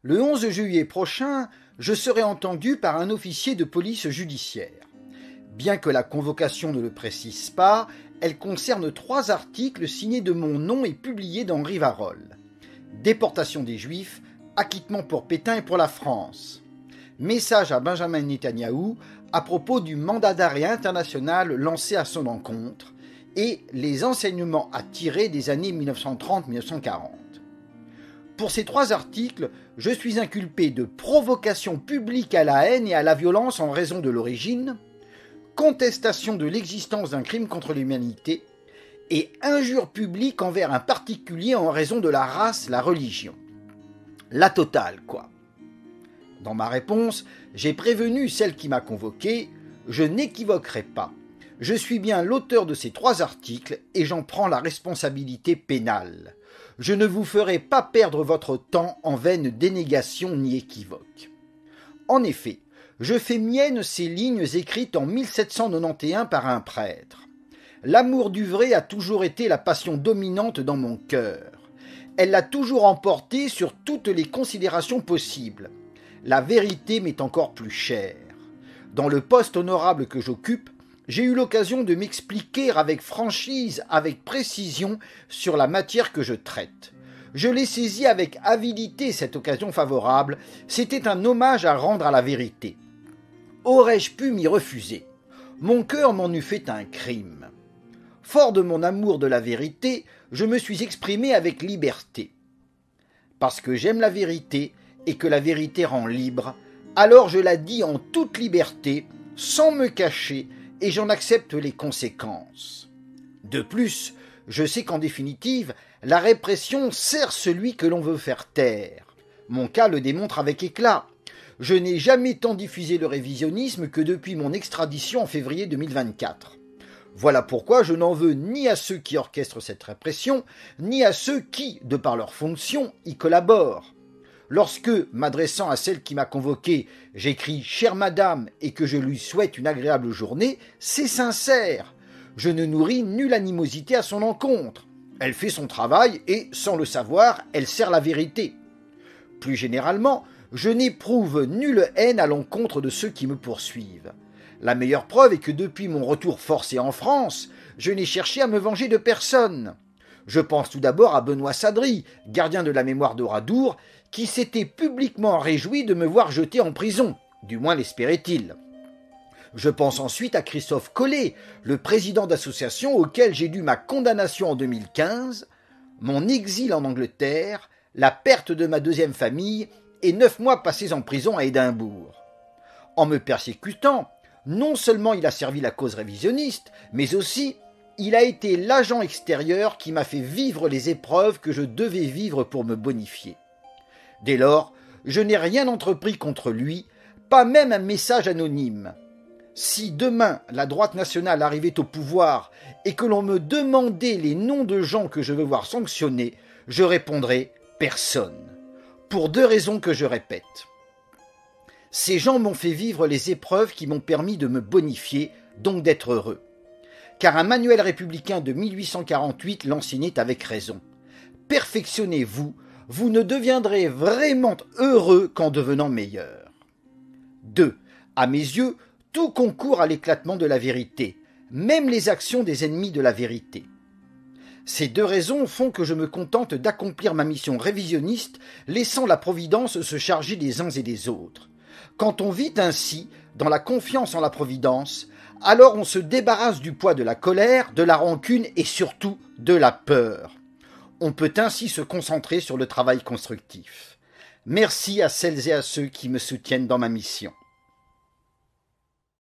Le 11 juillet prochain, je serai entendu par un officier de police judiciaire. Bien que la convocation ne le précise pas, elle concerne 3 articles signés de mon nom et publiés dans Rivarol. Déportation des Juifs, acquittement pour Pétain et pour la France. Message à Benjamin Netanyahou à propos du mandat d'arrêt international lancé à son encontre et les enseignements à tirer des années 1930-1940. Pour ces 3 articles, je suis inculpé de provocation publique à la haine et à la violence en raison de l'origine, contestation de l'existence d'un crime contre l'humanité et injure publique envers un particulier en raison de la race, la religion. La totale, quoi. Dans ma réponse, j'ai prévenu celle qui m'a convoqué, je n'équivoquerai pas. Je suis bien l'auteur de ces 3 articles et j'en prends la responsabilité pénale. Je ne vous ferai pas perdre votre temps en vaines dénégations ni équivoques. En effet, je fais mienne ces lignes écrites en 1791 par un prêtre. L'amour du vrai a toujours été la passion dominante dans mon cœur. Elle l'a toujours emporté sur toutes les considérations possibles. La vérité m'est encore plus chère. Dans le poste honorable que j'occupe, j'ai eu l'occasion de m'expliquer avec franchise, avec précision, sur la matière que je traite. Je l'ai saisie avec avidité, cette occasion favorable. C'était un hommage à rendre à la vérité. Aurais-je pu m'y refuser? Mon cœur m'en eût fait un crime. Fort de mon amour de la vérité, je me suis exprimé avec liberté. Parce que j'aime la vérité et que la vérité rend libre, alors je la dis en toute liberté, sans me cacher, et j'en accepte les conséquences. De plus, je sais qu'en définitive, la répression sert celui que l'on veut faire taire. Mon cas le démontre avec éclat. Je n'ai jamais tant diffusé le révisionnisme que depuis mon extradition en février 2024. Voilà pourquoi je n'en veux ni à ceux qui orchestrent cette répression, ni à ceux qui, de par leur fonction, y collaborent. Lorsque, m'adressant à celle qui m'a convoqué, j'écris « Chère madame » et que je lui souhaite une agréable journée, c'est sincère. Je ne nourris nulle animosité à son encontre. Elle fait son travail et, sans le savoir, elle sert la vérité. Plus généralement, je n'éprouve nulle haine à l'encontre de ceux qui me poursuivent. La meilleure preuve est que depuis mon retour forcé en France, je n'ai cherché à me venger de personne. Je pense tout d'abord à Benoît Sadri, gardien de la mémoire d'Oradour, qui s'était publiquement réjoui de me voir jeté en prison, du moins l'espérait-il. Je pense ensuite à Christophe Collet, le président d'association auquel j'ai dû ma condamnation en 2015, mon exil en Angleterre, la perte de ma 2e famille et 9 mois passés en prison à Édimbourg. En me persécutant, non seulement il a servi la cause révisionniste, mais aussi il a été l'agent extérieur qui m'a fait vivre les épreuves que je devais vivre pour me bonifier. Dès lors, je n'ai rien entrepris contre lui, pas même un message anonyme. Si demain la droite nationale arrivait au pouvoir et que l'on me demandait les noms de gens que je veux voir sanctionnés, je répondrais « personne », pour 2 raisons que je répète. Ces gens m'ont fait vivre les épreuves qui m'ont permis de me bonifier, donc d'être heureux. Car un manuel républicain de 1848 l'enseignait avec raison. Perfectionnez-vous, vous ne deviendrez vraiment heureux qu'en devenant meilleur. 2. À mes yeux, tout concourt à l'éclatement de la vérité, même les actions des ennemis de la vérité. Ces 2 raisons font que je me contente d'accomplir ma mission révisionniste, laissant la Providence se charger des uns et des autres. Quand on vit ainsi, dans la confiance en la Providence, alors on se débarrasse du poids de la colère, de la rancune et surtout de la peur. On peut ainsi se concentrer sur le travail constructif. Merci à celles et à ceux qui me soutiennent dans ma mission.